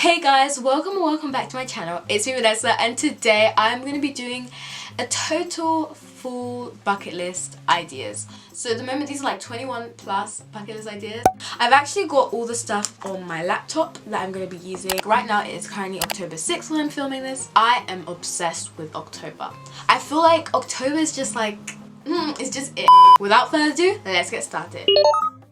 Hey guys, welcome back to my channel. It's me, Vanessa, and today I'm going to be doing a total full bucket list ideas. So at the moment these are like 21 plus bucket list ideas. I've actually got all the stuff on my laptop that I'm going to be using. Right now it is currently October 6th when I'm filming this. I am obsessed with October. I feel like October is just like, it's just it. Without further ado, let's get started.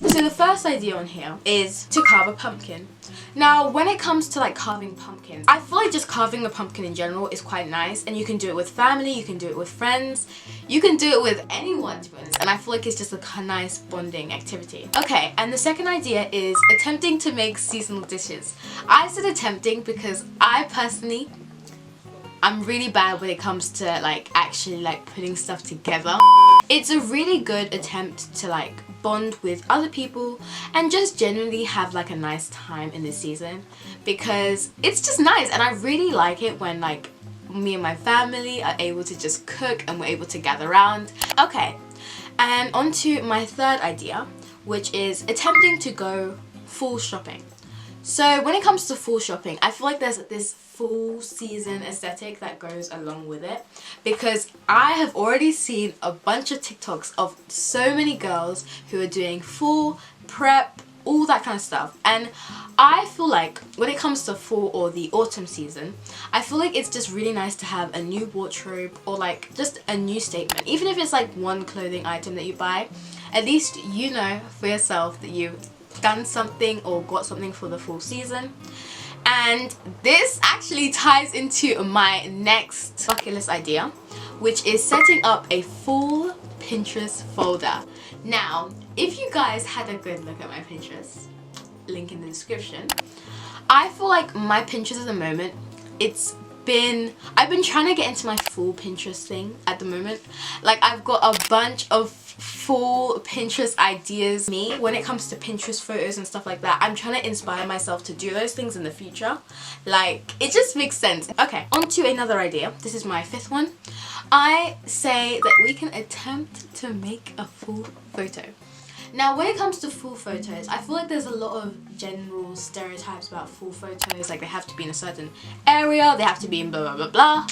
So the first idea on here is to carve a pumpkin. Now when it comes to like carving pumpkins, I feel like just carving a pumpkin in general is quite nice, and you can do it with family, you can do it with friends, you can do it with anyone, to be honest, and I feel like it's just a nice bonding activity. Okay, and the second idea is attempting to make seasonal dishes. I said attempting because I'm really bad when it comes to like actually like putting stuff together. It's a really good attempt to like bond with other people and just genuinely have like a nice time in this season, because it's just nice, and I really like it when like me and my family are able to just cook and we're able to gather around. Okay, and on to my third idea, which is attempting to go full shopping. So when it comes to full shopping, I feel like there's this full season aesthetic that goes along with it, because I have already seen a bunch of TikToks of so many girls who are doing full prep, all that kind of stuff, and I feel like when it comes to fall or the autumn season, I feel like it's just really nice to have a new wardrobe or like just a new statement. Even if it's like one clothing item that you buy, at least you know for yourself that you've done something or got something for the full season. And this actually ties into my next bucket list idea, which is setting up a full Pinterest folder. Now, if you guys had a good look at my Pinterest, link in the description, I feel like my Pinterest at the moment, I've been trying to get into my full Pinterest thing at the moment. Like, I've got a bunch of full Pinterest ideas. Me, when it comes to Pinterest photos and stuff like that, I'm trying to inspire myself to do those things in the future. Like, it just makes sense. Okay, on to another idea. This is my fifth one. I say that we can attempt to make a full photo. Now when it comes to full photos, I feel like there's a lot of general stereotypes about full photos, like they have to be in a certain area, they have to be in blah blah blah blah.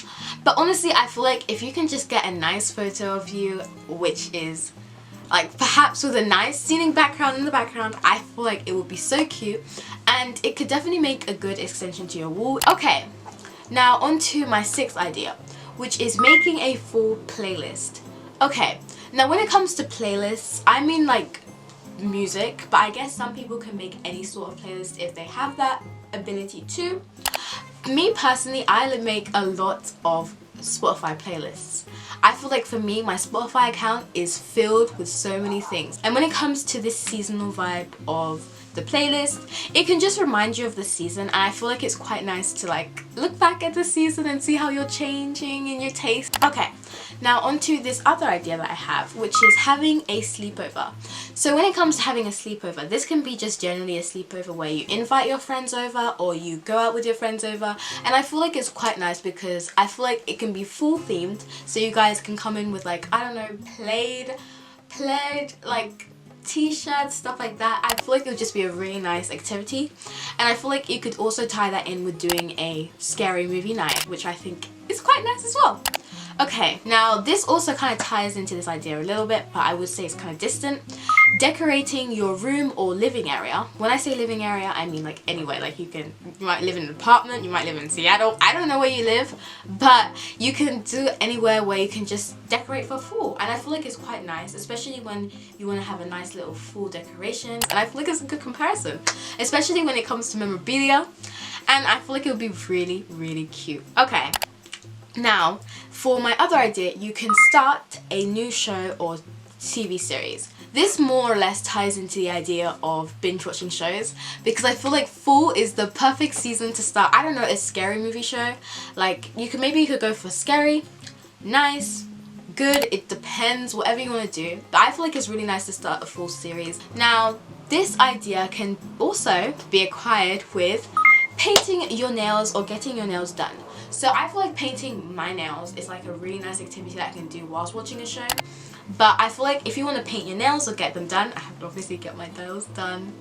But honestly, I feel like if you can just get a nice photo of you, which is like perhaps with a nice scenic background in the background, I feel like it would be so cute, and it could definitely make a good extension to your wall. Okay, now on to my sixth idea, which is making a full playlist. Okay, now when it comes to playlists, I mean like music, but I guess some people can make any sort of playlist if they have that ability too. Me personally, I make a lot of Spotify playlists. I feel like for me, my Spotify account is filled with so many things, and when it comes to this seasonal vibe of the playlist, it can just remind you of the season, and I feel like it's quite nice to like look back at the season and see how you're changing in your taste. Okay, now on to this other idea that I have, which is having a sleepover. So when it comes to having a sleepover, this can be just generally a sleepover where you invite your friends over or you go out with your friends over, and I feel like it's quite nice because I feel like it can be full themed, so you guys can come in with like, I don't know, plaid like t-shirts, stuff like that. I feel like it would just be a really nice activity, and I feel like you could also tie that in with doing a scary movie night, which I think is quite nice as well. Okay, now this also kind of ties into this idea a little bit, but I would say it's kind of distant. Decorating your room or living area. When I say living area, I mean like anywhere. Like you might live in an apartment, you might live in Seattle, I don't know where you live, but you can do it anywhere where you can just decorate for fall, and I feel like it's quite nice, especially when you want to have a nice little fall decorations, and I feel like it's a good comparison, especially when it comes to memorabilia, and I feel like it would be really, really cute. Okay, now for my other idea, you can start a new show or TV series. This more or less ties into the idea of binge watching shows, because I feel like fall is the perfect season to start, I don't know, a scary movie show. Like maybe you could go for scary, nice, good, it depends, whatever you want to do, but I feel like it's really nice to start a full series. Now this idea can also be acquired with painting your nails or getting your nails done. So I feel like painting my nails is like a really nice activity that I can do whilst watching a show. But I feel like if you want to paint your nails or get them done, I have to obviously get my nails done.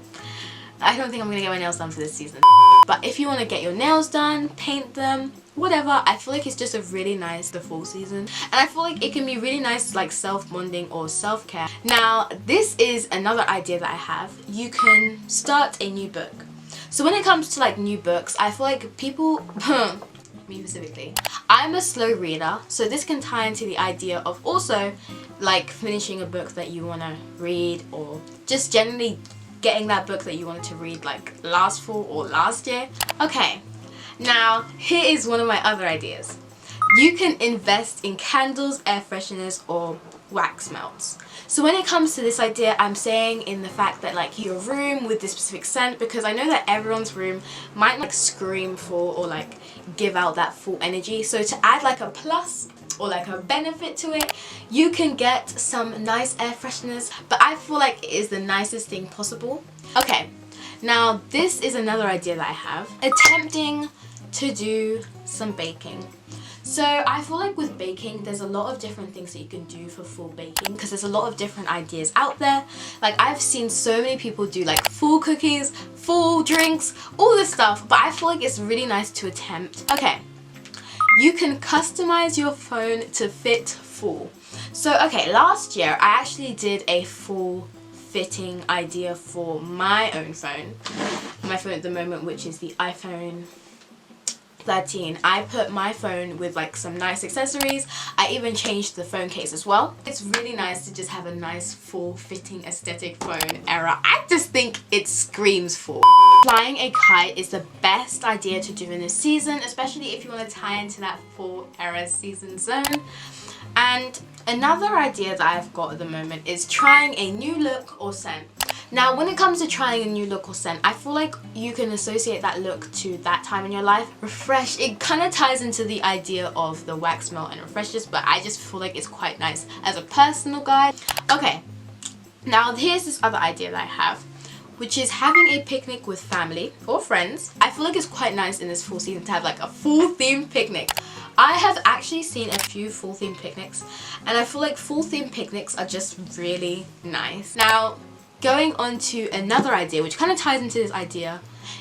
I don't think I'm gonna get my nails done for this season. But if you want to get your nails done, paint them, whatever, I feel like it's just a really nice the fall season, and I feel like it can be really nice like self-bonding or self-care. Now this is another idea that I have. You can start a new book. So when it comes to like new books, I feel like people me specifically, I'm a slow reader, so this can tie into the idea of also like finishing a book that you want to read, or just generally getting that book that you wanted to read like last fall or last year. Okay, now here is one of my other ideas. You can invest in candles, air fresheners, or wax melts. So when it comes to this idea, I'm saying in the fact that like your room with this specific scent, because I know that everyone's room might like scream fall or like give out that full energy. So to add like a plus or like a benefit to it, you can get some nice air fresheners, but I feel like it is the nicest thing possible. Okay, now this is another idea that I have. Attempting to do some baking. So I feel like with baking, there's a lot of different things that you can do for full baking, because there's a lot of different ideas out there. Like I've seen so many people do like full cookies, full drinks, all this stuff, but I feel like it's really nice to attempt. Okay, you can customize your phone to fit full. So okay, last year I actually did a full fitting idea for my own phone. My phone at the moment, which is the iPhone 13. I put my phone with like some nice accessories. I even changed the phone case as well. It's really nice to just have a nice full fitting aesthetic phone era. I just think it screams full. Flying a kite is the best idea to do in this season, especially if you want to tie into that fall era season zone. And another idea that I've got at the moment is trying a new look or scent. Now when it comes to trying a new look or scent, I feel like you can associate that look to that time in your life. Refresh, it kind of ties into the idea of the wax melt and refreshers, but I just feel like it's quite nice as a personal guide. Okay, now here's this other idea that I have, which is having a picnic with family or friends. I feel like it's quite nice in this fall season to have like a full theme picnic. I have actually seen a few full theme picnics, and I feel like full theme picnics are just really nice. Now going on to another idea which kind of ties into this idea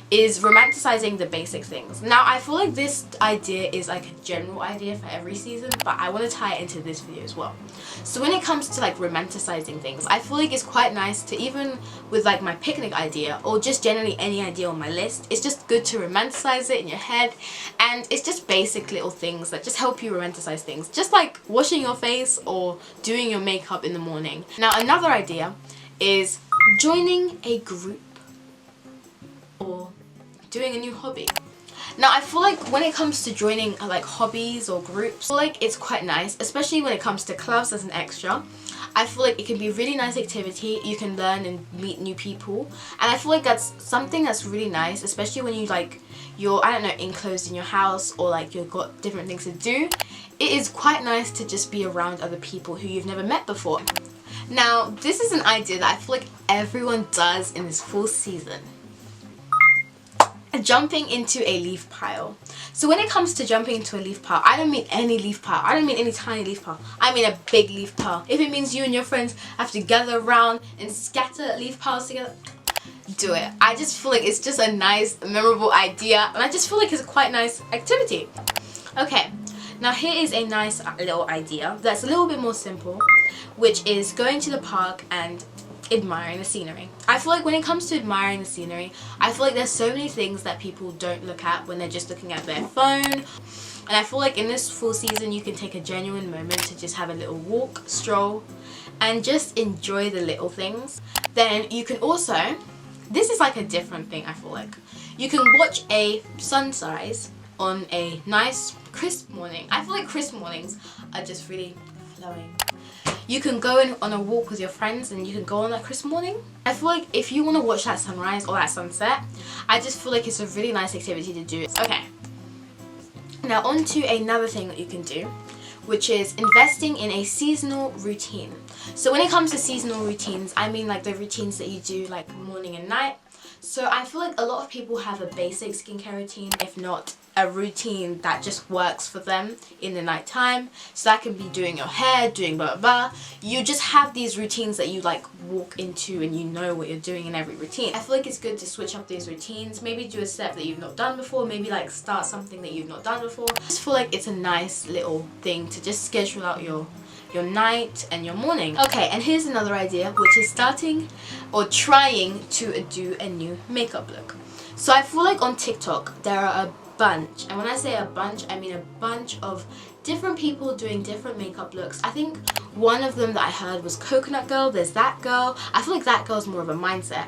is romanticizing the basic things. Now I feel like this idea is like a general idea for every season, but I want to tie it into this video as well. So when it comes to like romanticizing things, I feel like it's quite nice to, even with like my picnic idea or just generally any idea on my list, it's just good to romanticize it in your head, and it's just basic little things that just help you romanticize things, just like washing your face or doing your makeup in the morning. Now another idea is joining a group or doing a new hobby. Now I feel like when it comes to joining like hobbies or groups, I feel like it's quite nice, especially when it comes to clubs as an extra. I feel like it can be a really nice activity. You can learn and meet new people, and I feel like that's something that's really nice, especially when you like you're, I don't know, enclosed in your house or like you've got different things to do. It is quite nice to just be around other people who you've never met before. Now this is an idea that I feel like everyone does in this fall season. Jumping into a leaf pile. So when it comes to jumping into a leaf pile, I don't mean any leaf pile. I don't mean any tiny leaf pile. I mean a big leaf pile. If it means you and your friends have to gather around and scatter leaf piles together, do it. I just feel like it's just a nice, memorable idea, and I just feel like it's a quite nice activity. Okay, now here is a nice little idea that's a little bit more simple, which is going to the park and admiring the scenery. I feel like when it comes to admiring the scenery, I feel like there's so many things that people don't look at when they're just looking at their phone. And I feel like in this full season you can take a genuine moment to just have a little walk, stroll, and just enjoy the little things. Then you can also, this is like a different thing I feel like, you can watch a sunrise on a nice crisp morning. I feel like crisp mornings are just really flowing. You can go on a walk with your friends and you can go on that crisp morning. I feel like if you want to watch that sunrise or that sunset, I just feel like it's a really nice activity to do. Okay, now on to another thing that you can do, which is investing in a seasonal routine. So when it comes to seasonal routines, I mean like the routines that you do like morning and night. So I feel like a lot of people have a basic skincare routine, if not a routine that just works for them in the night time. So that can be doing your hair, doing blah blah blah. You just have these routines that you like walk into and you know what you're doing in every routine. I feel like it's good to switch up these routines, maybe do a step that you've not done before, maybe like start something that you've not done before. I just feel like it's a nice little thing to just schedule out your night and your morning. Okay, and here's another idea, which is starting or trying to do a new makeup look. So I feel like on TikTok there are a bunch, and when I say a bunch, I mean a bunch of different people doing different makeup looks. I think one of them that I heard was Coconut Girl. There's that girl. I feel like that girl's more of a mindset.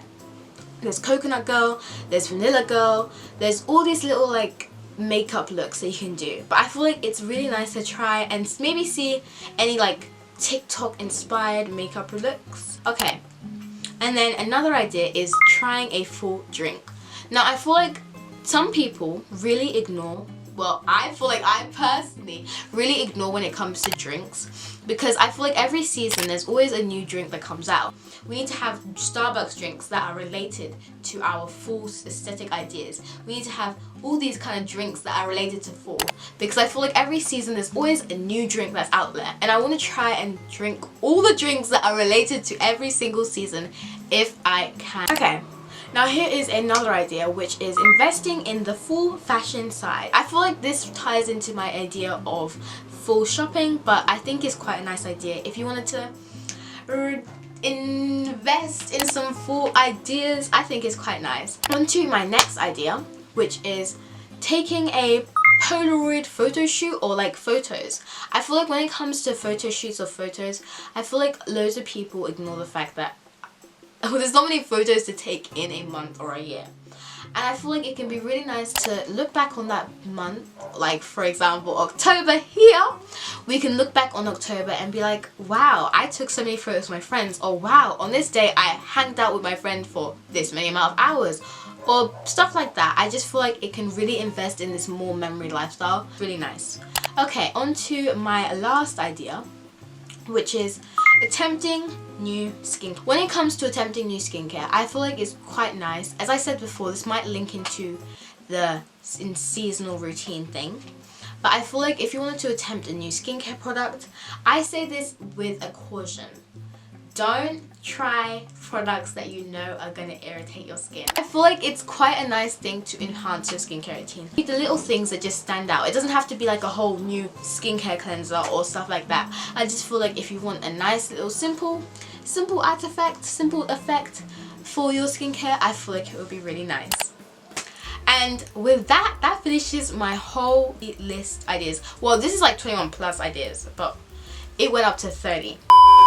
There's Coconut Girl, there's Vanilla Girl, there's all these little like makeup looks that you can do. But I feel like it's really nice to try and maybe see any like TikTok inspired makeup looks. Okay, and then another idea is trying a full drink. Now I feel like some people really ignore, well, I feel like I personally really ignore when it comes to drinks, because I feel like every season there's always a new drink that comes out. We need to have Starbucks drinks that are related to our fall aesthetic ideas. We need to have all these kind of drinks that are related to fall, because I feel like every season there's always a new drink that's out there, and I want to try and drink all the drinks that are related to every single season if I can. Okay. Now here is another idea, which is investing in the full fashion side. I feel like this ties into my idea of full shopping, but I think it's quite a nice idea if you wanted to invest in some full ideas. I think it's quite nice. On to my next idea, which is taking a Polaroid photo shoot or like photos. I feel like when it comes to photo shoots or photos, I feel like loads of people ignore the fact that there's not many photos to take in a month or a year. And I feel like it can be really nice to look back on that month, like for example October here. We can look back on October and be like, wow, I took so many photos with my friends, or wow, on this day I hanged out with my friend for this many amount of hours, or stuff like that. I just feel like it can really invest in this more memory lifestyle. Really nice. Okay, on to my last idea, which is attempting new skincare. When it comes to attempting new skincare, I feel like it's quite nice. As I said before, this might link into the seasonal routine thing, but I feel like if you wanted to attempt a new skincare product, I say this with a caution. Don't try products that you know are going to irritate your skin. I feel like it's quite a nice thing to enhance your skincare routine. The little things that just stand out. It doesn't have to be like a whole new skincare cleanser or stuff like that. I just feel like if you want a nice little simple effect for your skincare, I feel like it would be really nice. And with that, that finishes my whole list ideas. Well, this is like 21 plus ideas, but it went up to 30.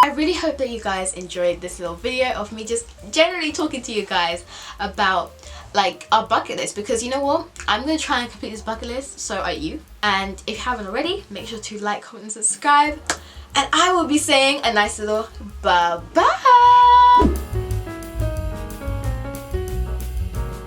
I really hope that you guys enjoyed this little video of me just generally talking to you guys about like our bucket list, because you know what, I'm going to try and complete this bucket list, so are you. And if you haven't already, make sure to like, comment and subscribe, and I will be saying a nice little bye bye.